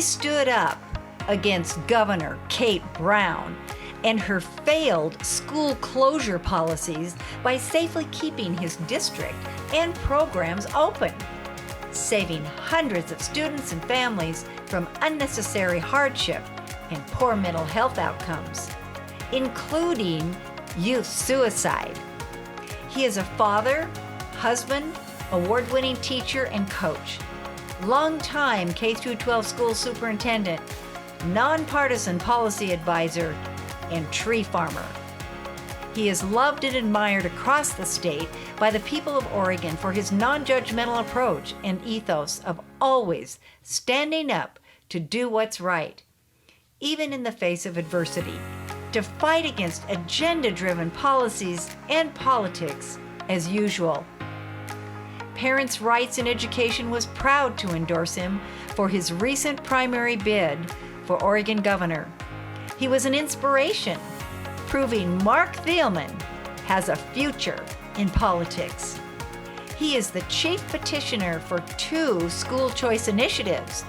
He stood up against Governor Kate Brown and her failed school closure policies by safely keeping his district and programs open, saving hundreds of students and families from unnecessary hardship and poor mental health outcomes, including youth suicide. He is a father, husband, award-winning teacher and coach, longtime K-12 school superintendent, non-partisan policy advisor, and tree farmer. He is loved and admired across the state by the people of Oregon for his non-judgmental approach and ethos of always standing up to do what's right, even in the face of adversity, to fight against agenda-driven policies and politics as usual. Parents' Rights in Education was proud to endorse him for his recent primary bid for Oregon governor. He was an inspiration, proving Marc Thielman has a future in politics. He is the Chief Petitioner for 2 school choice initiatives,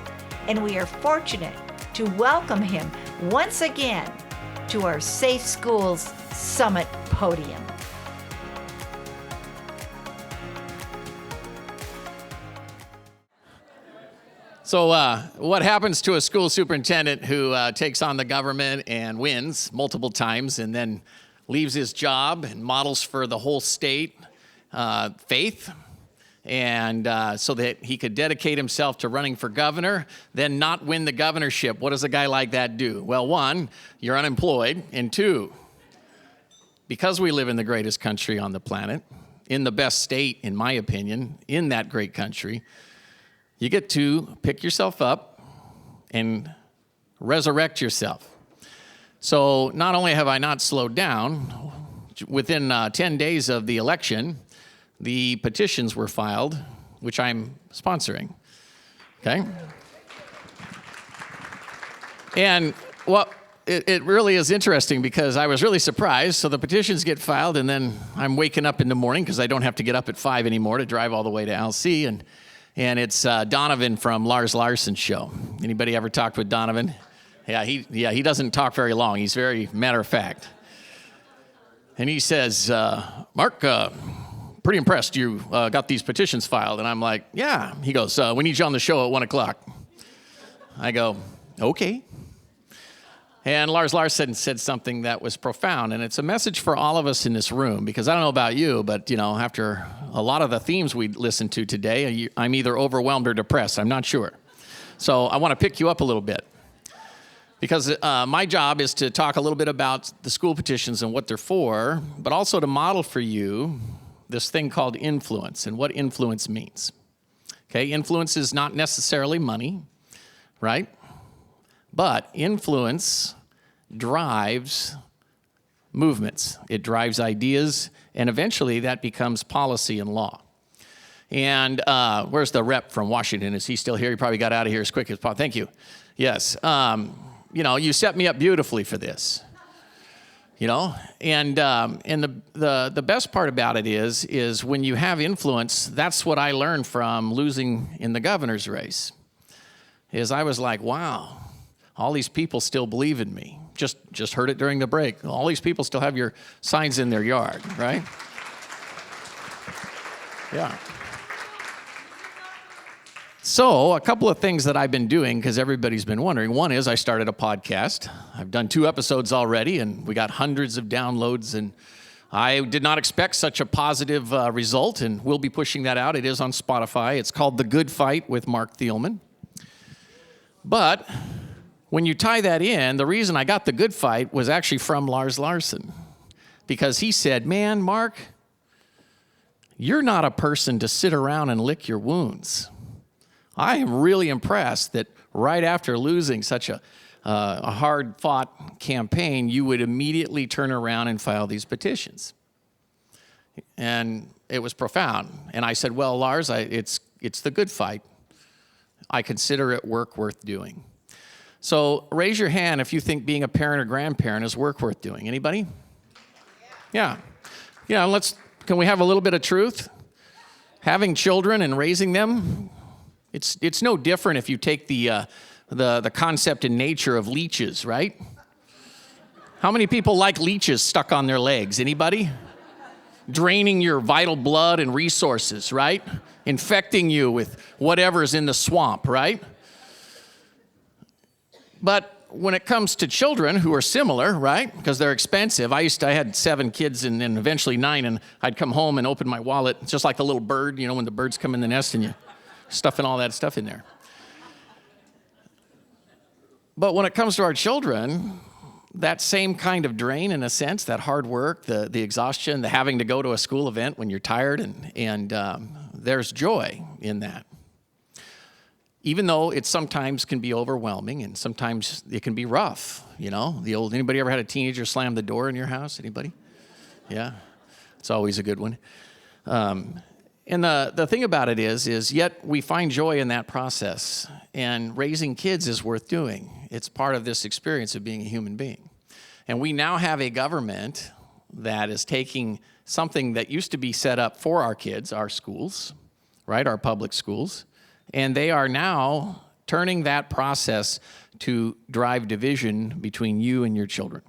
and we are fortunate to welcome him once again to our Safe Schools Summit podium. So what happens to a school superintendent who takes on the government and wins multiple times and then leaves his job and models for the whole state faith, and so that he could dedicate himself to running for governor, then not win the governorship? What does a guy like that do? Well, 1, you're unemployed, and 2, because we live in the greatest country on the planet, in the best state, in my opinion, in that great country, you get to pick yourself up and resurrect yourself. So not only have I not slowed down, within 10 days of the election, the petitions were filed, which I'm sponsoring, okay? And it really is interesting because I was really surprised. So the petitions get filed, and then I'm waking up in the morning because I don't have to get up at 5 anymore to drive all the way to Alsea, and it's Donovan from Lars Larson's show. Anybody ever talked with Donovan? Yeah, he doesn't talk very long. He's very matter of fact. And he says, Mark, pretty impressed you got these petitions filed. And I'm like, yeah. He goes, we need you on the show at 1 o'clock. I go, okay. And Lars Larson said something that was profound, and it's a message for all of us in this room, because I don't know about you, but after a lot of the themes we listened to today, I'm either overwhelmed or depressed. I'm not sure. So I want to pick you up a little bit, because my job is to talk a little bit about the school petitions and what they're for, but also to model for you this thing called influence and what influence means. Okay, influence is not necessarily money, right? But influence drives movements. It drives ideas, and eventually that becomes policy and law. And where's the rep from Washington? Is he still here? He probably got out of here as quick as possible. Thank you. Yes. You set me up beautifully for this. And the best part about it is when you have influence, that's what I learned from losing in the governor's race, is I was like, wow. All these people still believe in me. Just heard it during the break. All these people still have your signs in their yard, right? Yeah. So a couple of things that I've been doing, because everybody's been wondering. One is I started a podcast. I've done 2 episodes already, and we got hundreds of downloads, and I did not expect such a positive result, and we'll be pushing that out. It is on Spotify. It's called The Good Fight with Marc Thielman. But when you tie that in, the reason I got The Good Fight was actually from Lars Larson, because he said, man, Mark, you're not a person to sit around and lick your wounds. I am really impressed that right after losing such a hard-fought campaign, you would immediately turn around and file these petitions. And it was profound. And I said, well, Lars, it's the good fight. I consider it work worth doing. So raise your hand if you think being a parent or grandparent is work worth doing. Anybody? Yeah. Can we have a little bit of truth? Having children and raising them, it's no different if you take the the concept and nature of leeches, right? How many people like leeches stuck on their legs? Anybody? Draining your vital blood and resources, right? Infecting you with whatever's in the swamp, right? But when it comes to children who are similar, right? Because they're expensive. I had 7 kids and then eventually 9, and I'd come home and open my wallet, just like the little bird, you know, when the birds come in the nest and you stuffing all that stuff in there. But when it comes to our children, that same kind of drain, in a sense, that hard work, the exhaustion, the having to go to a school event when you're tired, and there's joy in that. Even though it sometimes can be overwhelming and sometimes it can be rough, you know? Anybody ever had a teenager slam the door in your house? Anybody? Yeah, it's always a good one. And the thing about it is yet we find joy in that process. And raising kids is worth doing. It's part of this experience of being a human being. And we now have a government that is taking something that used to be set up for our kids, our schools, right, our public schools, and they are now turning that process to drive division between you and your children.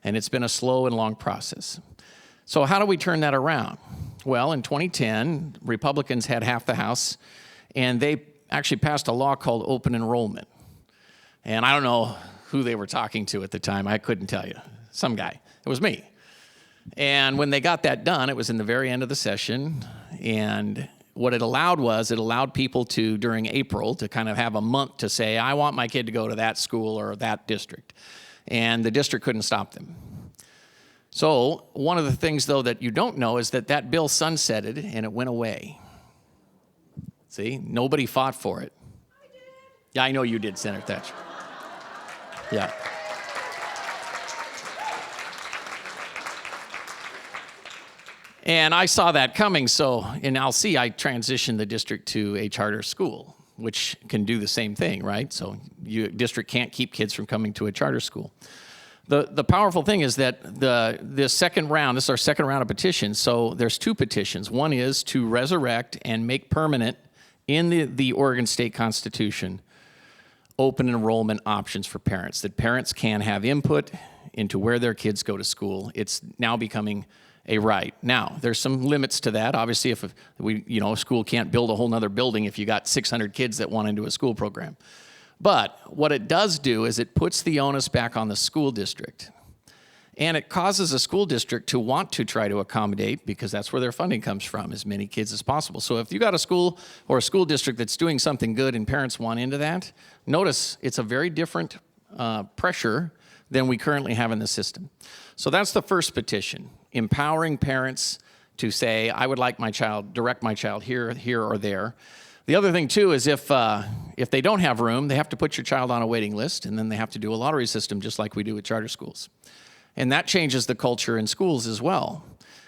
And it's been a slow and long process. So how do we turn that around? Well, in 2010, Republicans had half the House, and they actually passed a law called open enrollment. And I don't know who they were talking to at the time. I couldn't tell you. Some guy. It was me. And when they got that done, it was in the very end of the session, and what it allowed people to, during April, to kind of have a month to say, I want my kid to go to that school or that district. And the district couldn't stop them. So one of the things, though, that you don't know is that bill sunsetted and it went away. See, nobody fought for it. I did. Yeah, I know you did, Senator Thatcher. Yeah. And I saw that coming, so in Alsea, I transitioned the district to a charter school, which can do the same thing, right? So district can't keep kids from coming to a charter school. The powerful thing is that this second round, this is our second round of petitions, so there's 2 petitions. One is to resurrect and make permanent in the Oregon State Constitution open enrollment options for parents, that parents can have input into where their kids go to school. It's now becoming a right. Now, there's some limits to that. Obviously, if a school can't build a whole nother building if you got 600 kids that want into a school program. But what it does do is it puts the onus back on the school district. And it causes a school district to want to try to accommodate, because that's where their funding comes from, as many kids as possible. So if you got a school or a school district that's doing something good and parents want into that, notice it's a very different pressure than we currently have in the system. So that's the first petition, empowering parents to say, I would like my child, direct my child here, or there. The other thing, too, is if they don't have room, they have to put your child on a waiting list, and then they have to do a lottery system just like we do with charter schools. And that changes the culture in schools as well.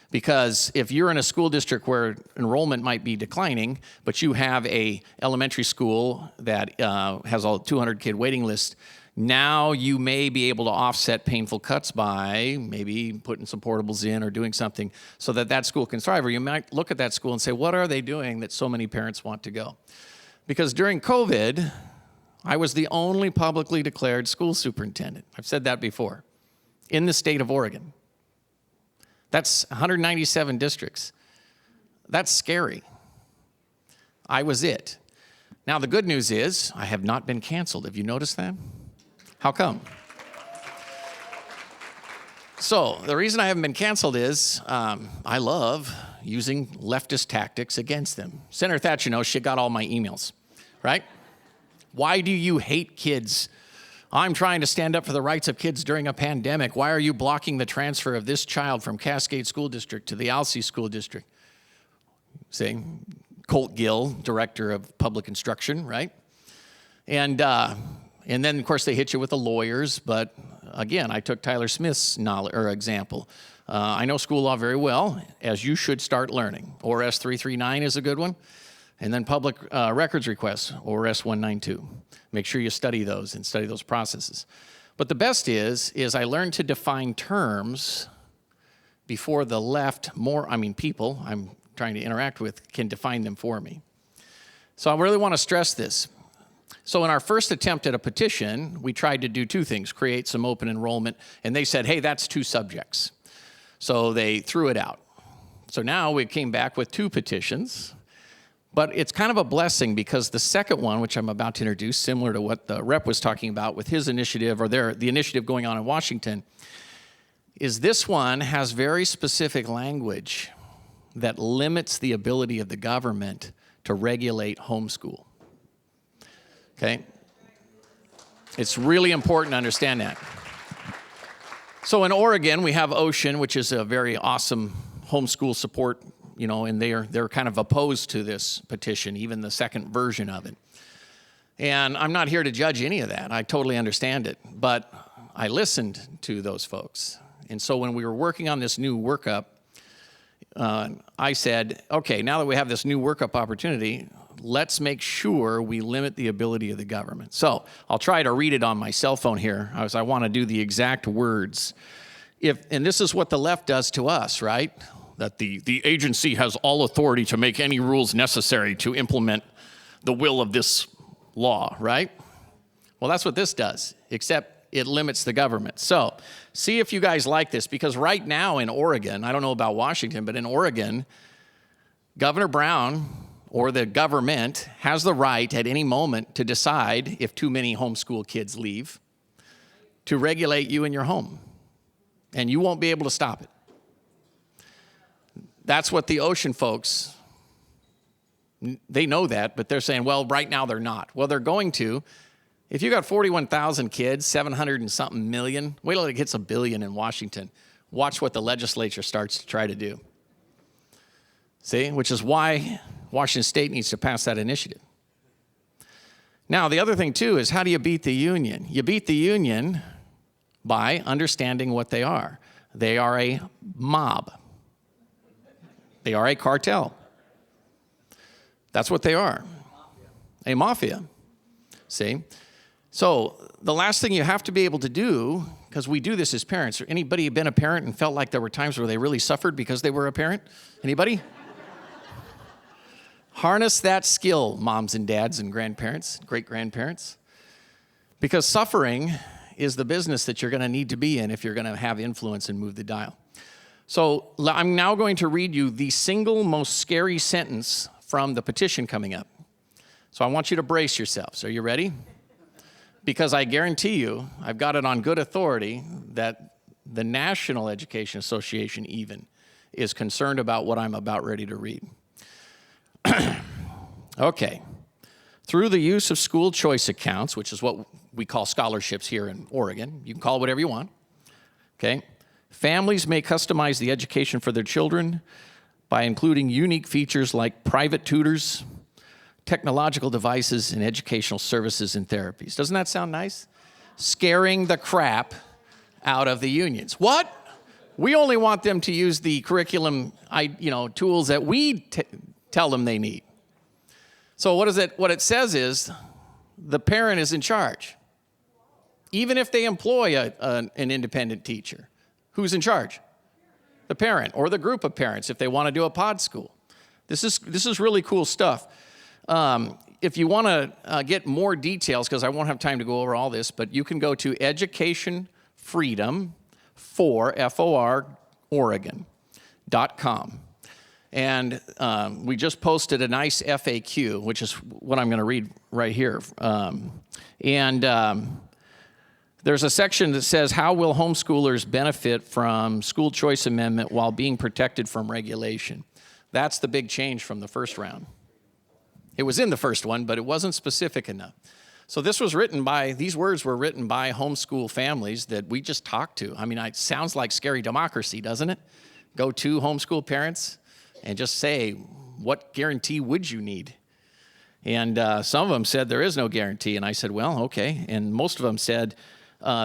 Because if you're in a school district where enrollment might be declining, but you have a elementary school that has a 200-kid waiting list, now you may be able to offset painful cuts by maybe putting some portables in or doing something so that school can thrive. Or you might look at that school and say, what are they doing that so many parents want to go? Because during COVID, I was the only publicly declared school superintendent. I've said that before. In the state of Oregon. That's 197 districts. That's scary. I was it. Now, the good news is I have not been canceled. Have you noticed that? How come? So the reason I haven't been canceled is I love using leftist tactics against them. Senator Thatcher knows she got all my emails, right? Why do you hate kids? I'm trying to stand up for the rights of kids during a pandemic. Why are you blocking the transfer of this child from Cascade School District to the Alsea School District? See, Colt Gill, Director of Public Instruction, right? And then, of course, they hit you with the lawyers. But again, I took Tyler Smith's example. I know school law very well, as you should start learning. ORS 339 is a good one. And then public records requests, ORS 192. Make sure you study those and study those processes. But the best is I learned to define terms before the left, people I'm trying to interact with can define them for me. So I really want to stress this. So in our first attempt at a petition, we tried to do two things, create some open enrollment, and they said, hey, that's 2 subjects. So they threw it out. So now we came back with 2 petitions, but it's kind of a blessing because the second one, which I'm about to introduce, similar to what the rep was talking about with his initiative or the initiative going on in Washington, is this one has very specific language that limits the ability of the government to regulate homeschool. Okay? It's really important to understand that. So in Oregon, we have Ocean, which is a very awesome homeschool support, and they're kind of opposed to this petition, even the second version of it. And I'm not here to judge any of that. I totally understand it. But I listened to those folks. And so when we were working on this new workup, I said, okay, now that we have this new workup opportunity, let's make sure we limit the ability of the government. So I'll try to read it on my cell phone here, as I want to do the exact words. And this is what the left does to us, right? That the agency has all authority to make any rules necessary to implement the will of this law, right? Well, that's what this does, except it limits the government. So see if you guys like this, because right now in Oregon, I don't know about Washington, but in Oregon, Governor Brown or the government has the right at any moment to decide if too many homeschool kids leave to regulate you in your home. And you won't be able to stop it. That's what the Ocean folks, they know that, but they're saying, well, right now they're not. Well, they're going to. If you got 41,000 kids, 700 and something million, wait till it hits $1 billion in Washington. Watch what the legislature starts to try to do. See, which is why Washington State needs to pass that initiative. Now, the other thing, too, is how do you beat the union? You beat the union by understanding what they are. They are a mob. They are a cartel. That's what they are. A mafia. See? So the last thing you have to be able to do, because we do this as parents, anybody been a parent and felt like there were times where they really suffered because they were a parent? Anybody? Harness that skill, moms and dads and grandparents, great-grandparents, because suffering is the business that you're going to need to be in if you're going to have influence and move the dial. So I'm now going to read you the single most scary sentence from the petition coming up. So I want you to brace yourselves. Are you ready? Because I guarantee you, I've got it on good authority, that the National Education Association even is concerned about what I'm about ready to read. Okay. Through the use of school choice accounts, which is what we call scholarships here in Oregon, you can call it whatever you want, okay? Families may customize the education for their children by including unique features like private tutors, technological devices, and educational services and therapies. Doesn't that sound nice? Scaring the crap out of the unions. What? We only want them to use the curriculum, tools that we tell them they need. So what it says is the parent is in charge. Even if they employ an independent teacher, who's in charge? The parent or the group of parents if they want to do a pod school. This is really cool stuff. If you want to get more details, because I won't have time to go over all this, but you can go to Education Freedom for Oregon.com. And we just posted a nice FAQ, which is what I'm going to read right here. There's a section that says, how will homeschoolers benefit from school choice amendment while being protected from regulation? That's the big change from the first round. It was in the first one, but it wasn't specific enough. So these words were written by homeschool families that we just talked to. I mean, it sounds like scary democracy, doesn't it? Go to homeschool parents and just say, what guarantee would you need? And some of them said there is no guarantee. And I said, well, okay. And most of them said,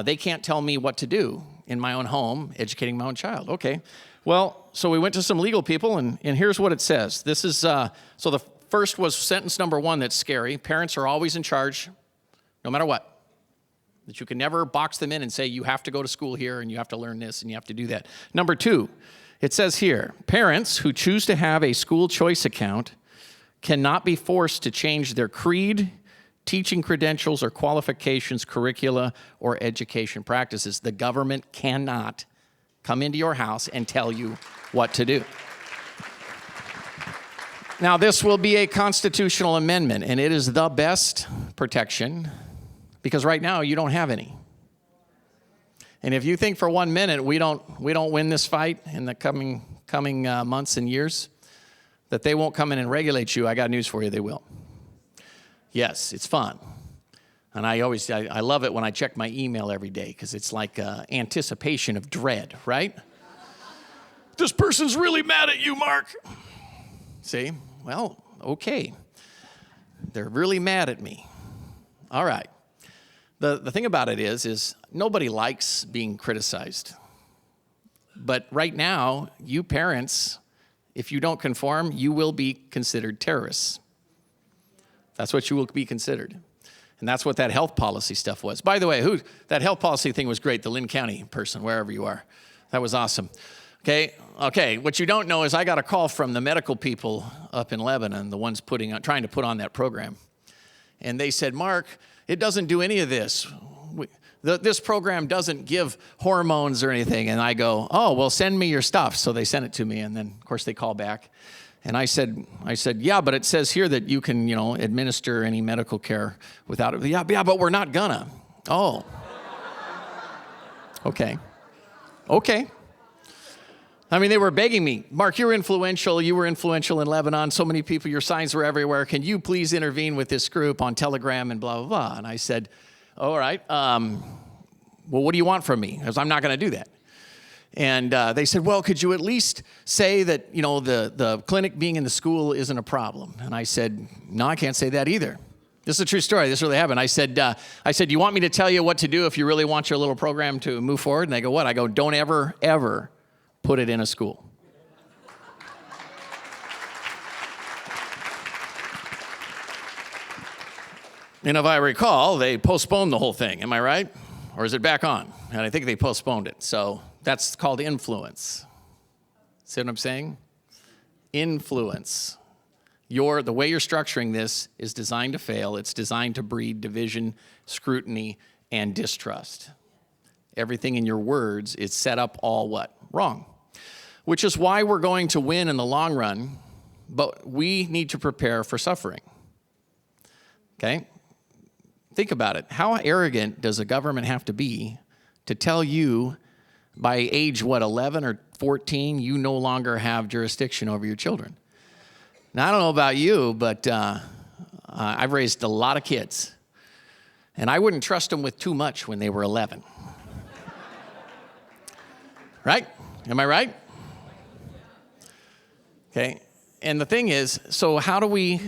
they can't tell me what to do in my own home, educating my own child. Okay. Well, so we went to some legal people, and here's what it says. This is, so the first was sentence number 1 that's scary. Parents are always in charge, no matter what. That you can never box them in and say, you have to go to school here, and you have to learn this, and you have to do that. Number 2, it says here, parents who choose to have a school choice account cannot be forced to change their creed, teaching credentials or qualifications, curricula, or education practices. The government cannot come into your house and tell you what to do. Now, this will be a constitutional amendment, and it is the best protection because right now you don't have any. And if you think for 1 minute we don't win this fight in the coming months and years, that they won't come in and regulate you, I got news for you, they will. Yes, it's fun. And I love it when I check my email every day because it's like anticipation of dread, right? This person's really mad at you, Mark. See? Well, okay. They're really mad at me. All right. The thing about it is nobody likes being criticized. But right now, you parents, if you don't conform, you will be considered terrorists. That's what you will be considered. And that's what that health policy stuff was. By the way, that health policy thing was great, the Lynn County person, wherever you are. That was awesome. Okay, what you don't know is I got a call from the medical people up in Lebanon, the ones trying to put on that program. And they said, Mark, it doesn't do any of this. This program doesn't give hormones or anything. And I go, oh, well, send me your stuff. So they sent it to me. And then, of course, they call back. And I said, yeah, but it says here that you can, administer any medical care without it. Yeah, but we're not gonna. Oh. Okay. I mean, they were begging me, Mark, you were influential in Lebanon, so many people, your signs were everywhere. Can you please intervene with this group on Telegram and blah, blah, blah. And I said, all right, well, what do you want from me? Because I'm not gonna do that. And they said, well, could you at least say that, the clinic being in the school isn't a problem? And I said, no, I can't say that either. This is a true story. This really happened. I said, you want me to tell you what to do if you really want your little program to move forward? And they go, what? I go, don't ever put it in a school. And if I recall, they postponed the whole thing. Am I right? Or is it back on? And I think they postponed it. So that's called influence. See what I'm saying? Influence. The way you're structuring this is designed to fail. It's designed to breed division, scrutiny, and distrust. Everything in your words is set up all what? Wrong. Which is why we're going to win in the long run, but we need to prepare for suffering. Okay? Think about it. How arrogant does a government have to be to tell you by age, 11 or 14, you no longer have jurisdiction over your children? Now, I don't know about you, but I've raised a lot of kids, and I wouldn't trust them with too much when they were 11. Right? Am I right? Okay. And the thing is, so how do we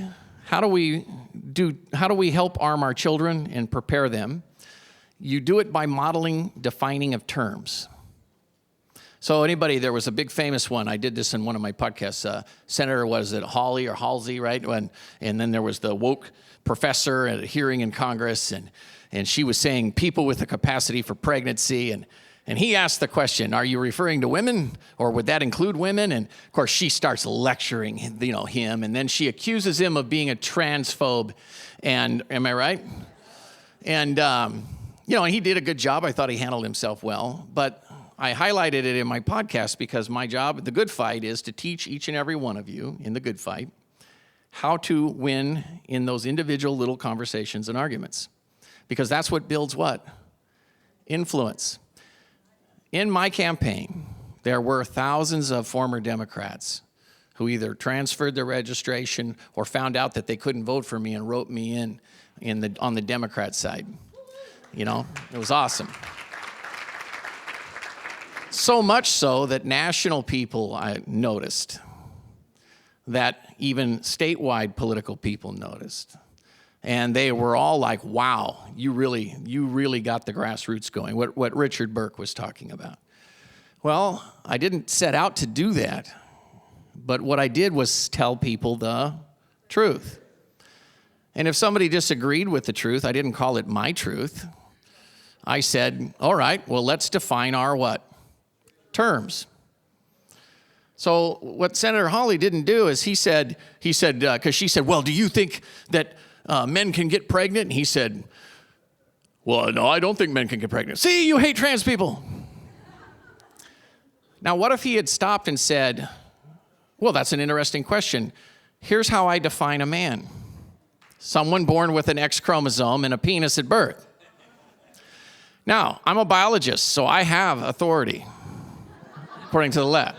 help arm our children and prepare them? You do it by modeling defining of terms. So there was a big famous one. I did this in one of my podcasts. Senator, was it Hawley or Halsey, right? And then there was the woke professor at a hearing in Congress, and she was saying people with the capacity for pregnancy, and he asked the question, are you referring to women, or would that include women? And of course, she starts lecturing, him, and then she accuses him of being a transphobe. And am I right? And and he did a good job. I thought he handled himself well, but I highlighted it in my podcast because my job, the good fight, is to teach each and every one of you in the good fight how to win in those individual little conversations and arguments, because that's what builds what? Influence. In my campaign, there were thousands of former Democrats who either transferred their registration or found out that they couldn't vote for me and wrote me on the Democrat side. It was awesome. So much so that national people I noticed, that even statewide political people noticed. And they were all like, wow, you really got the grassroots going, what Richard Burke was talking about. Well, I didn't set out to do that, but what I did was tell people the truth. And if somebody disagreed with the truth, I didn't call it my truth. I said, all right, well, let's define our what? Terms. So what Senator Hawley didn't do is he said, because she said, well, do you think that men can get pregnant? And he said, well, no, I don't think men can get pregnant. See, you hate trans people. Now, what if he had stopped and said, well, that's an interesting question. Here's how I define a man. Someone born with an X chromosome and a penis at birth. Now, I'm a biologist, so I have authority, according to the lab.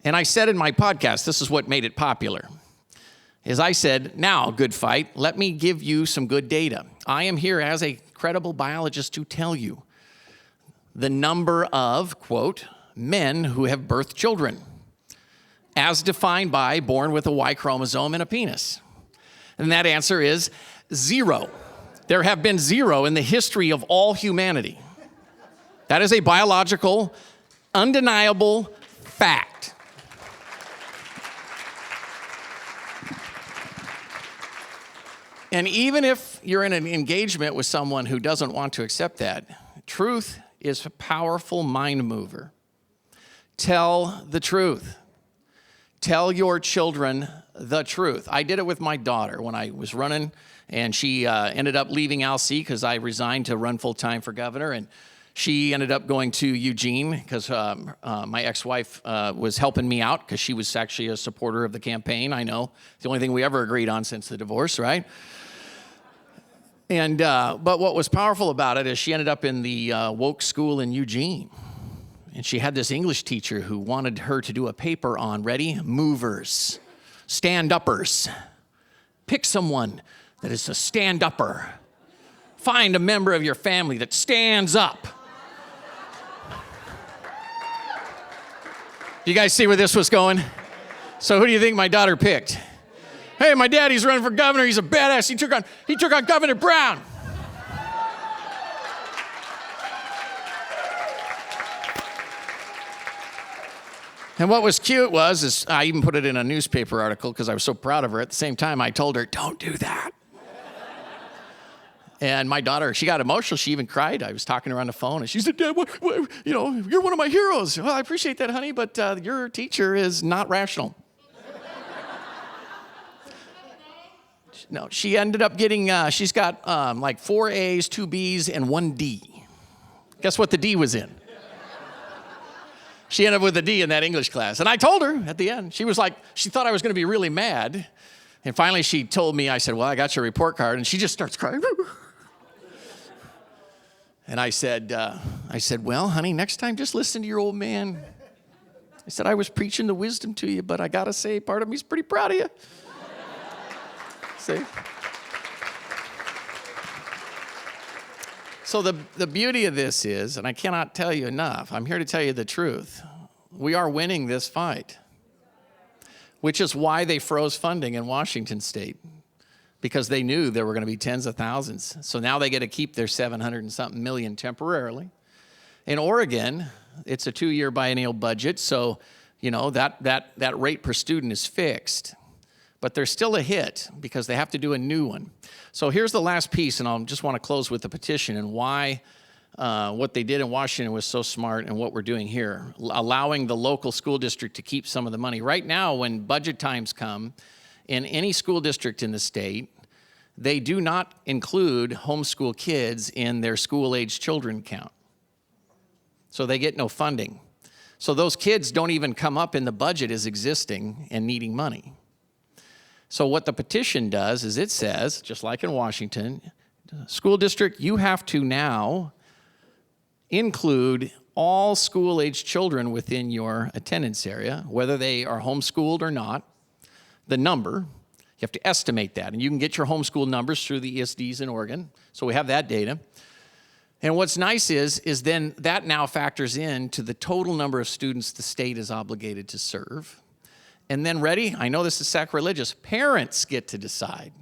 And I said in my podcast, this is what made it popular, is I said, now, good fight, let me give you some good data. I am here as a credible biologist to tell you the number of, quote, men who have birthed children, as defined by born with a Y chromosome and a penis. And that answer is 0. There have been 0 in the history of all humanity. That is a biological, undeniable fact. And even if you're in an engagement with someone who doesn't want to accept that, truth is a powerful mind mover. Tell the truth. Tell your children the truth. I did it with my daughter when I was running, and she ended up leaving Alsea because I resigned to run full-time for governor, and she ended up going to Eugene because my ex-wife was helping me out because she was actually a supporter of the campaign. I know. It's the only thing we ever agreed on since the divorce, right? And but what was powerful about it is she ended up in the woke school in Eugene. And she had this English teacher who wanted her to do a paper on, ready? Movers, stand-uppers. Pick someone that is a stand-upper. Find a member of your family that stands up. You guys see where this was going? So who do you think my daughter picked? Hey, my daddy's running for governor. He's a badass. He took on Governor Brown. And what was cute is I even put it in a newspaper article because I was so proud of her. At the same time, I told her, don't do that. And my daughter, she got emotional. She even cried. I was talking to her on the phone, and she said, Dad, you're one of my heroes. Well, I appreciate that, honey, but your teacher is not rational. No, she ended up getting, she's got like 4 A's, 2 B's, and 1 D. Guess what the D was in? She ended up with a D in that English class. And I told her at the end, she was like, she thought I was going to be really mad. And finally she told me, I said, well, I got your report card. And she just starts crying. And I said, well, honey, next time just listen to your old man. I said, I was preaching the wisdom to you, but I got to say, part of me's pretty proud of you. See? So the beauty of this is, and I cannot tell you enough, I'm here to tell you the truth. We are winning this fight, which is why they froze funding in Washington state, because they knew there were going to be tens of thousands. So now they get to keep their 700 and something million temporarily. In Oregon, it's a 2-year biennial budget, so that rate per student is fixed. But there's still a hit because they have to do a new one. So here's the last piece, and I'll just want to close with the petition and why what they did in Washington was so smart and what we're doing here, allowing the local school district to keep some of the money. Right now, when budget times come, in any school district in the state, they do not include homeschool kids in their school-age children count. So they get no funding. So those kids don't even come up in the budget as existing and needing money. So what the petition does is it says, just like in Washington, school district, you have to now include all school-age children within your attendance area, whether they are homeschooled or not, the number. You have to estimate that, and you can get your homeschool numbers through the ESDs in Oregon, so we have that data. And what's nice is then that now factors into the total number of students the state is obligated to serve. And then ready, I know this is sacrilegious, parents get to decide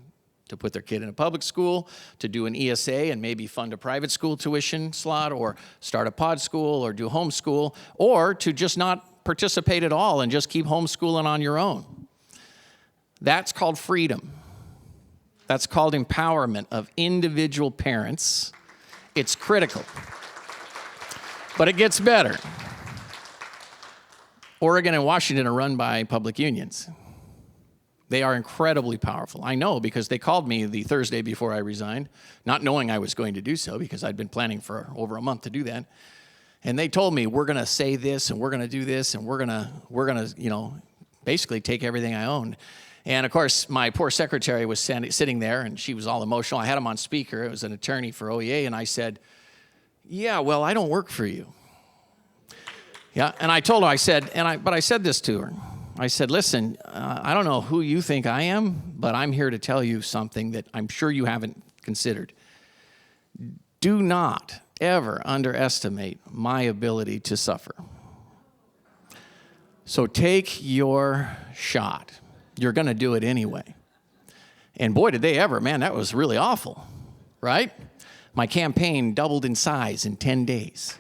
to put their kid in a public school, to do an ESA and maybe fund a private school tuition slot, or start a pod school, or do homeschool, or to just not participate at all and just keep homeschooling on your own. That's called freedom. That's called empowerment of individual parents. It's critical. But it gets better. Oregon and Washington are run by public unions. They are incredibly powerful. I know because they called me the Thursday before I resigned, not knowing I was going to do so because I'd been planning for over a month to do that. And they told me, we're going to say this and we're going to do this and we're going to, basically take everything I owned. And of course, my poor secretary was sitting there and she was all emotional. I had him on speaker. It was an attorney for OEA. And I said, yeah, well, I don't work for you. Yeah. And I told her, but I said this to her. I said, listen, I don't know who you think I am, but I'm here to tell you something that I'm sure you haven't considered. Do not ever underestimate my ability to suffer. So take your shot. You're going to do it anyway. And boy, did they ever, man, that was really awful, right? My campaign doubled in size in 10 days.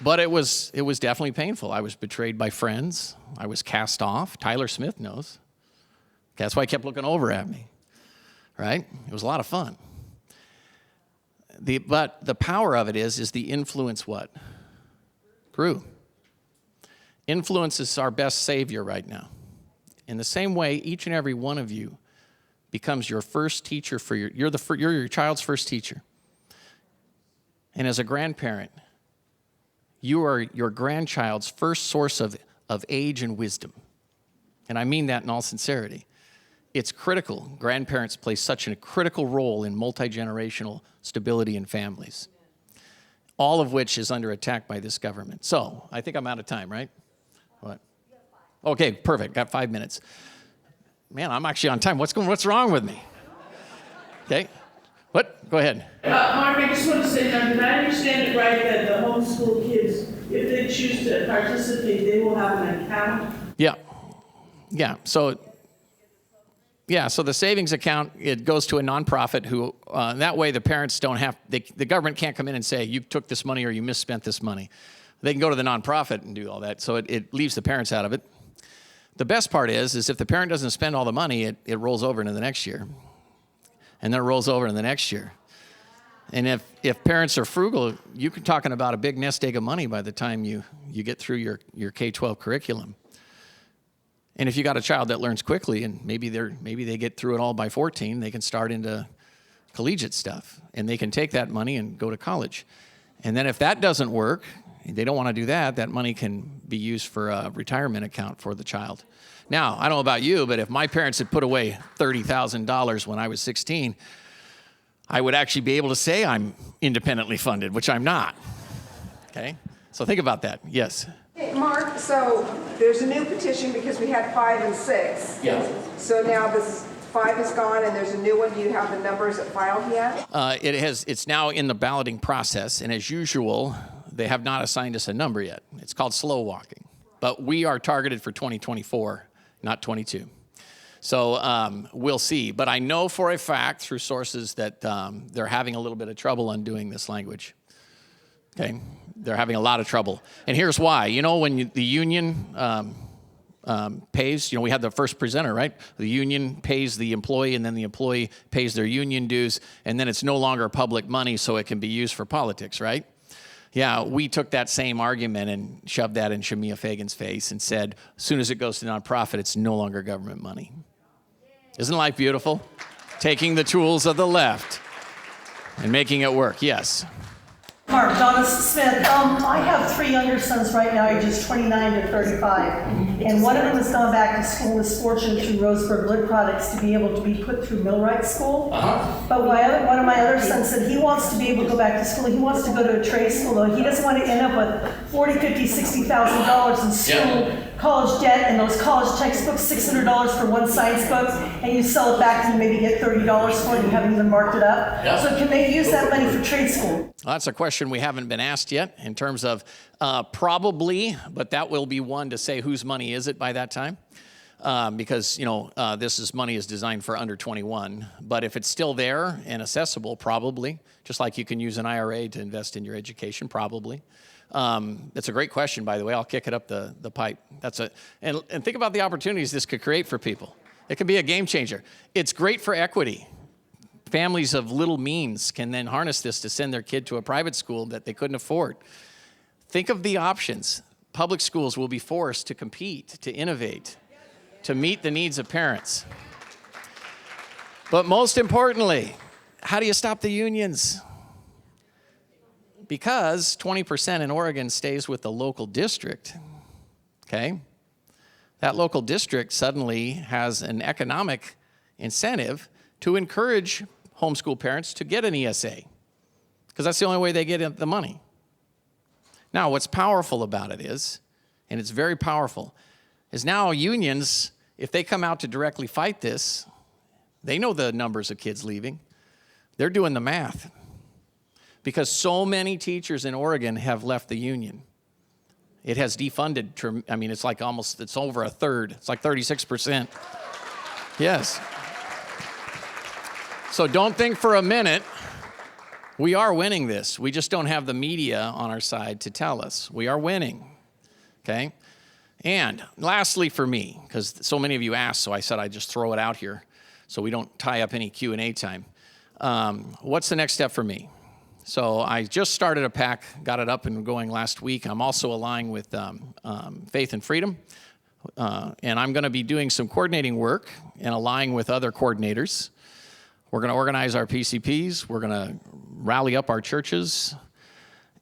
But it was definitely painful. I was betrayed by friends. I was cast off. Tyler Smith knows. That's why he kept looking over at me, right? It was a lot of fun. But the power of it is the influence what? Grew. Influence is our best savior right now. In the same way, each and every one of you becomes your first teacher for you're your child's first teacher. And as a grandparent, you are your grandchild's first source of age and wisdom. And I mean that in all sincerity. It's critical. Grandparents play such a critical role in multi-generational stability in families, all of which is under attack by this government. So I think I'm out of time, right? What? Okay, perfect. Got 5 minutes. Man, I'm actually on time. What's wrong with me? Okay. What? Go ahead. Mark, I just want to say, now, did I understand it right that the homeschool kids, if they choose to participate, they will have an account? Yeah. So the savings account, it goes to a nonprofit who, that way the parents don't have, the government can't come in and say, you took this money or you misspent this money. They can go to the nonprofit and do all that, so it leaves the parents out of it. The best part is if the parent doesn't spend all the money, it rolls over into the next year. And then it rolls over in the next year. And if parents are frugal, you're talking about a big nest egg of money by the time you get through your K-12 curriculum. And if you got a child that learns quickly and maybe they get through it all by 14, they can start into collegiate stuff. And they can take that money and go to college. And then if that doesn't work, they don't want to do that, that money can be used for a retirement account for the child. Now, I don't know about you, but if my parents had put away $30,000 when I was 16, I would actually be able to say I'm independently funded, which I'm not. Okay? So think about that. Yes? Hey, Mark, so there's a new petition because we had 5 and 6. Yeah. So now this 5 is gone and there's a new one. Do you have the numbers filed yet? It's now in the balloting process, and as usual, they have not assigned us a number yet. It's called slow walking. But we are targeted for 2024. Not 22. So we'll see. But I know for a fact through sources that they're having a little bit of trouble undoing this language. Okay? They're having a lot of trouble. And here's why. You know, when the union pays, we had the first presenter, right? The union pays the employee, and then the employee pays their union dues, and then it's no longer public money, so it can be used for politics, right? Yeah, we took that same argument and shoved that in Shamia Fagan's face and said, as soon as it goes to nonprofit, it's no longer government money. Isn't life beautiful? Taking the tools of the left and making it work. Yes. Mark, Donna Smith. I have 3 younger sons right now, ages 29 to 35. And one of them has gone back to school and is fortunate through Roseburg Lid Products to be able to be put through millwright school. But one of my other sons said he wants to be able to go back to school. He wants to go to a trade school, though. He doesn't want to end up with $40,000, $50,000, $60,000 in school, college debt, and those college textbooks, $600 for one science book, and you sell it back and you maybe get $30 for it and you haven't even marked it up. Yeah. So can they use that money for trade school? Well, that's a question we haven't been asked yet in terms of probably, but that will be one to say whose money is it by that time. Because, money is designed for under 21. But if it's still there and accessible, probably. Just like you can use an IRA to invest in your education, probably. It's a great question, by the way. I'll kick it up the pipe. And think about the opportunities this could create for people. It can be a game changer. It's great for equity. Families of little means can then harness this to send their kid to a private school that they couldn't afford. Think of the options. Public schools will be forced to compete, to innovate, to meet the needs of parents. But most importantly, how do you stop the unions? Because 20% in Oregon stays with the local district, okay? That local district suddenly has an economic incentive to encourage homeschool parents to get an ESA, because that's the only way they get the money. Now, what's powerful about it is, and it's very powerful, is now unions, if they come out to directly fight this, they know the numbers of kids leaving. They're doing the math. Because so many teachers in Oregon have left the union. It has defunded, I mean, it's like almost, it's over a third. It's like 36%. Yes. So don't think for a minute, we are winning this. We just don't have the media on our side to tell us. We are winning, okay? And lastly for me, because so many of you asked, so I said I'd just throw it out here so we don't tie up any Q&A time. What's the next step for me? So I just started a PAC, got it up and going last week. I'm also aligned with Faith and Freedom, and I'm going to be doing some coordinating work and aligning with other coordinators. We're going to organize our PCPs. We're going to rally up our churches.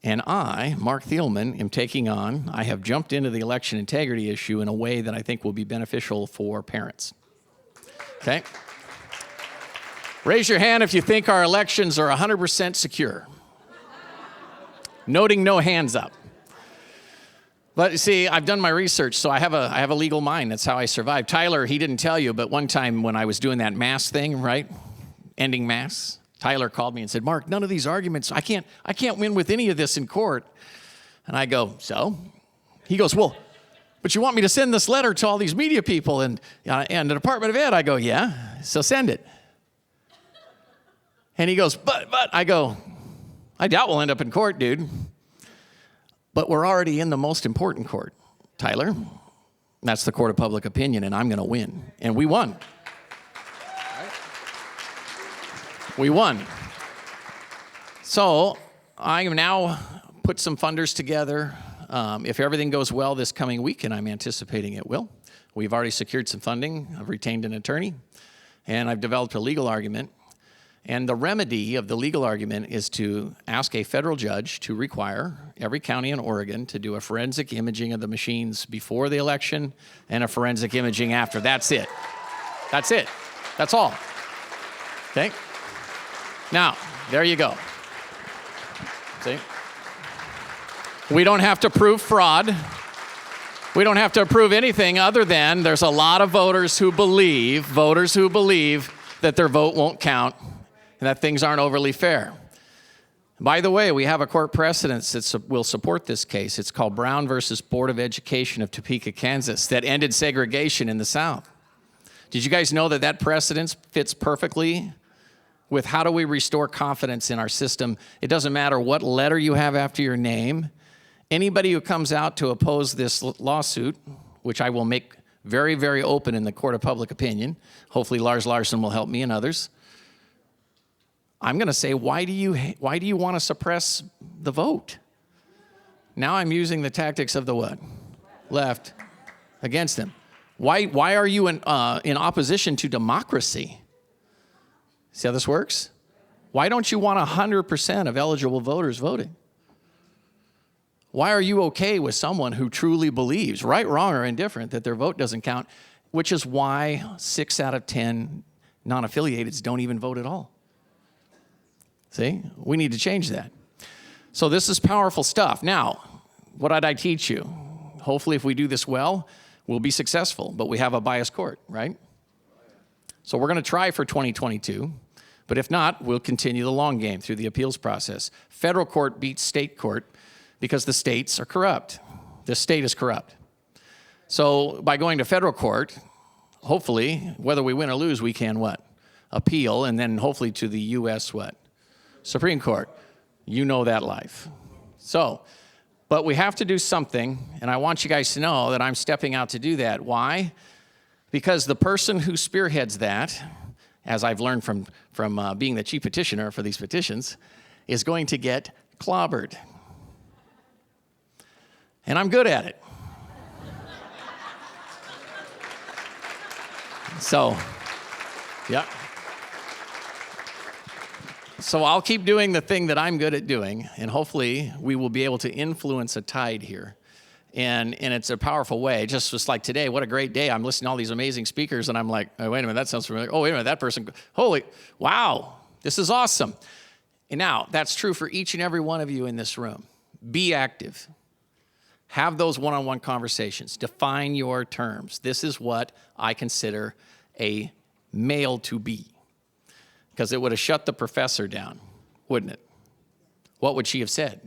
And I, Marc Thielman, am taking on, I have jumped into the election integrity issue in a way that I think will be beneficial for parents. Okay? Raise your hand if you think our elections are 100% secure. Noting no hands up. But you see, I've done my research, so I have a legal mind. That's how I survived. Tyler, he didn't tell you, but one time when I was doing that mass thing, right? Ending mass, Tyler called me and said, Mark, none of these arguments, I can't win with any of this in court. And I go, so? He goes, well, but you want me to send this letter to all these media people and the Department of Ed? I go, yeah, so send it. And he goes, but, I go, I doubt we'll end up in court, dude. But we're already in the most important court, Tyler. That's the court of public opinion, and I'm going to win. And we won. We won. So I am now put some funders together. If everything goes well this coming week, and I'm anticipating it will, we've already secured some funding. I've retained an attorney, and I've developed a legal argument. And the remedy of the legal argument is to ask a federal judge to require every county in Oregon to do a forensic imaging of the machines before the election and a forensic imaging after. That's it. That's it. That's all. Okay? Now, there you go. See? We don't have to prove fraud. We don't have to prove anything other than there's a lot of voters who believe that their vote won't count and that things aren't overly fair. By the way, we have a court precedent that will support this case. It's called Brown versus Board of Education of Topeka, Kansas, that ended segregation in the South. Did you guys know that that precedent fits perfectly with how do we restore confidence in our system? It doesn't matter what letter you have after your name. Anybody who comes out to oppose this lawsuit, which I will make very, very open in the court of public opinion, hopefully Lars Larson will help me and others, I'm going to say, why do you want to suppress the vote? Now I'm using the tactics of the what? Left against them. Why are you in opposition to democracy? See how this works? Why don't you want 100% of eligible voters voting? Why are you okay with someone who truly believes, right, wrong, or indifferent, that their vote doesn't count, which is why 6 out of 10 non-affiliateds don't even vote at all? See, we need to change that. So this is powerful stuff. Now, what did I teach you? Hopefully, if we do this well, we'll be successful, but we have a biased court, right? So we're going to try for 2022, but if not, we'll continue the long game through the appeals process. Federal court beats state court because the states are corrupt. The state is corrupt. So by going to federal court, hopefully, whether we win or lose, we can what? Appeal, and then hopefully to the U.S. what? Supreme Court. You know that life. So, but we have to do something, and I want you guys to know that I'm stepping out to do that. Why? Because the person who spearheads that, as I've learned from being the chief petitioner for these petitions, is going to get clobbered. And I'm good at it. So, yeah. So I'll keep doing the thing that I'm good at doing, and hopefully we will be able to influence a tide here. And it's a powerful way. Just like today, what a great day. I'm listening to all these amazing speakers, and I'm like, oh, wait a minute, that sounds familiar. Oh, wait a minute, that person, holy, wow, this is awesome. And now, that's true for each and every one of you in this room. Be active. Have those one-on-one conversations. Define your terms. This is what I consider a male to be. Because it would have shut the professor down, wouldn't it? What would she have said?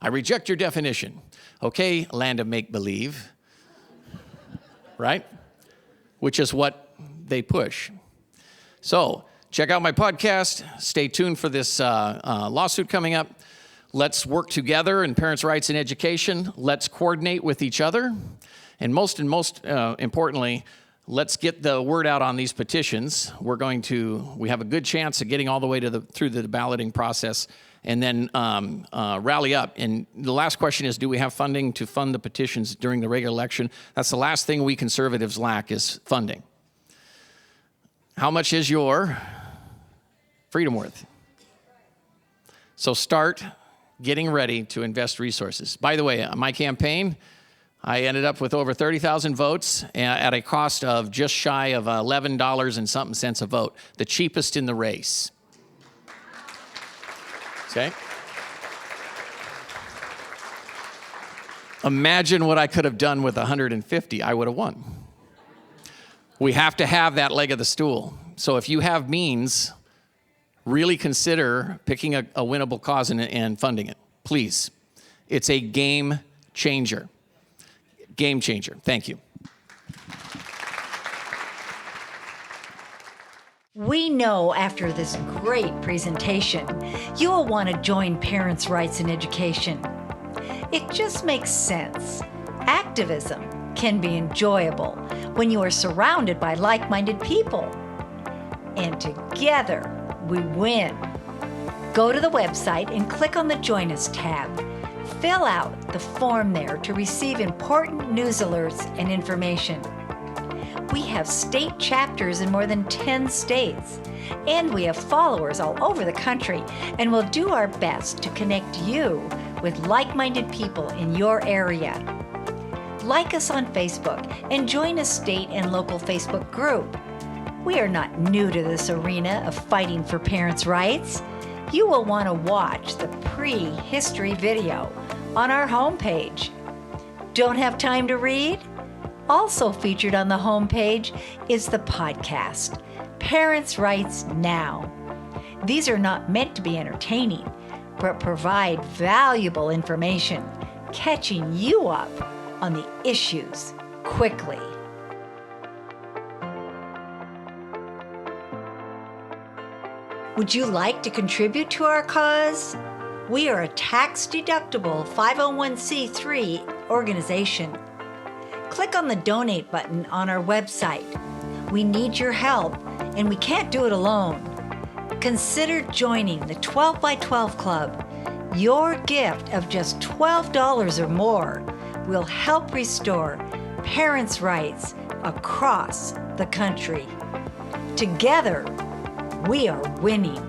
I reject your definition. Okay, land of make-believe. Right? Which is what they push. So, check out my podcast. Stay tuned for this lawsuit coming up. Let's work together in parents' rights and education. Let's coordinate with each other. And most importantly, let's get the word out on these petitions. We have a good chance of getting all the way through the balloting process and then rally up. And the last question is, do we have funding to fund the petitions during the regular election? That's the last thing we conservatives lack is funding. How much is your freedom worth? So start getting ready to invest resources. By the way, my campaign, I ended up with over 30,000 votes at a cost of just shy of $11 and something cents a vote, the cheapest in the race. Okay? Imagine what I could have done with 150. I would have won. We have to have that leg of the stool. So if you have means, really consider picking a winnable cause and funding it. Please. It's a game changer. Game changer. Thank you. We know after this great presentation, you will want to join Parents' Rights in Education. It just makes sense. Activism can be enjoyable when you are surrounded by like-minded people. And together, we win. Go to the website and click on the Join Us tab. Fill out the form there to receive important news alerts and information. We have state chapters in more than 10 states, and we have followers all over the country, and we'll do our best to connect you with like-minded people in your area. Like us on Facebook and join a state and local Facebook group. We are not new to this arena of fighting for parents' rights. You will want to watch the PRIE history video on our homepage. Don't have time to read? Also featured on the homepage is the podcast, Parents' Rights Now. These are not meant to be entertaining, but provide valuable information, catching you up on the issues quickly. Would you like to contribute to our cause? We are a tax-deductible 501c3 organization. Click on the donate button on our website. We need your help, and we can't do it alone. Consider joining the 12 by 12 Club. Your gift of just $12 or more will help restore parents' rights across the country. Together, we are winning.